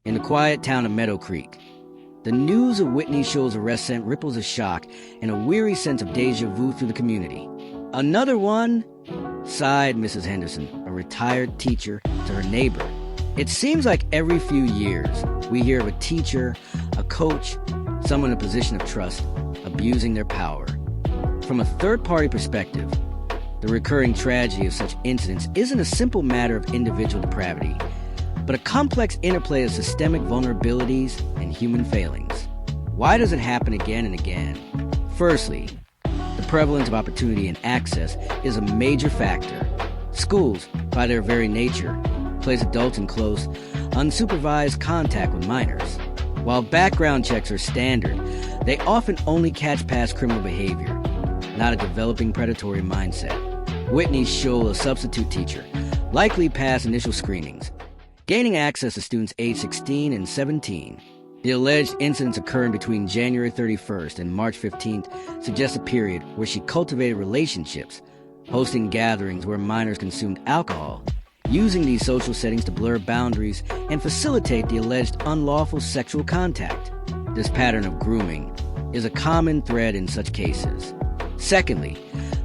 In the quiet town of Meadow Creek, the news of Whitney Schull's arrest sent ripples of shock and a weary sense of déjà vu through the community. "Another one?" sighed Mrs. Henderson, a retired teacher, to her neighbor. "It seems like every few years we hear of a teacher, a coach, someone in a position of trust, abusing their power." From a third-party perspective, the recurring tragedy of such incidents isn't a simple matter of individual depravity, but a complex interplay of systemic vulnerabilities and human failings. Why does it happen again and again? Firstly, the prevalence of opportunity and access is a major factor. Schools, by their very nature, place adults in close, unsupervised contact with minors. While background checks are standard, they often only catch past criminal behavior, not a developing predatory mindset. Whitney Schull, a substitute teacher, likely passed initial screenings, gaining access to students aged 16 and 17. The alleged incidents occurring between January 31st and March 15th suggest a period where she cultivated relationships, hosting gatherings where minors consumed alcohol, using these social settings to blur boundaries and facilitate the alleged unlawful sexual contact. This pattern of grooming is a common thread in such cases. Secondly,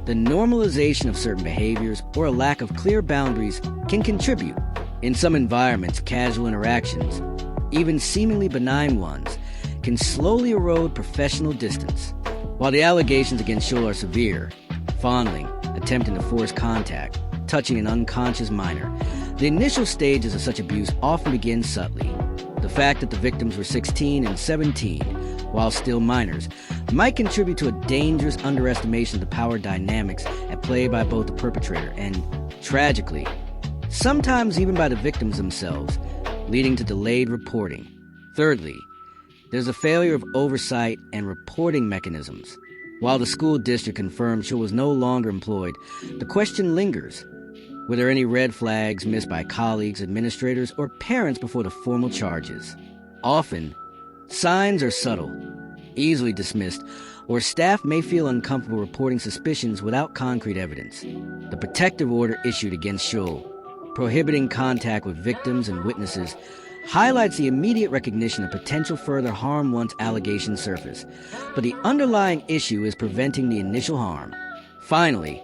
the normalization of certain behaviors or a lack of clear boundaries can contribute. In some environments, casual interactions, even seemingly benign ones, can slowly erode professional distance. While the allegations against Schull are severe, fondling, attempting to force contact, touching an unconscious minor, the initial stages of such abuse often begin subtly. The fact that the victims were 16 and 17, while still minors, might contribute to a dangerous underestimation of the power dynamics at play by both the perpetrator and, tragically, sometimes even by the victims themselves, leading to delayed reporting. Thirdly, there's a failure of oversight and reporting mechanisms. While the school district confirmed Schull was no longer employed, the question lingers. Were there any red flags missed by colleagues, administrators, or parents before the formal charges? Often, signs are subtle, easily dismissed, or staff may feel uncomfortable reporting suspicions without concrete evidence. The protective order issued against Schull, prohibiting contact with victims and witnesses, highlights the immediate recognition of potential further harm once allegations surface. But the underlying issue is preventing the initial harm. Finally,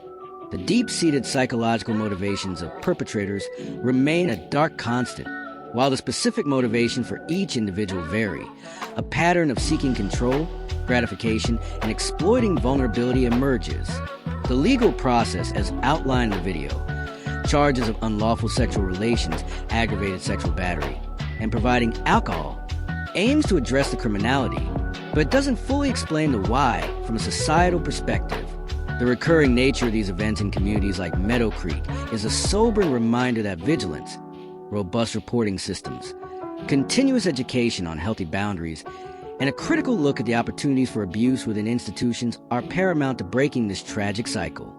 the deep-seated psychological motivations of perpetrators remain a dark constant. While the specific motivation for each individual vary, a pattern of seeking control, gratification, and exploiting vulnerability emerges. The legal process, as outlined in the video, charges of unlawful sexual relations, aggravated sexual battery, and providing alcohol, aims to address the criminality, but it doesn't fully explain the why from a societal perspective. The recurring nature of these events in communities like Meadow Creek is a sobering reminder that vigilance, robust reporting systems, continuous education on healthy boundaries, and a critical look at the opportunities for abuse within institutions are paramount to breaking this tragic cycle.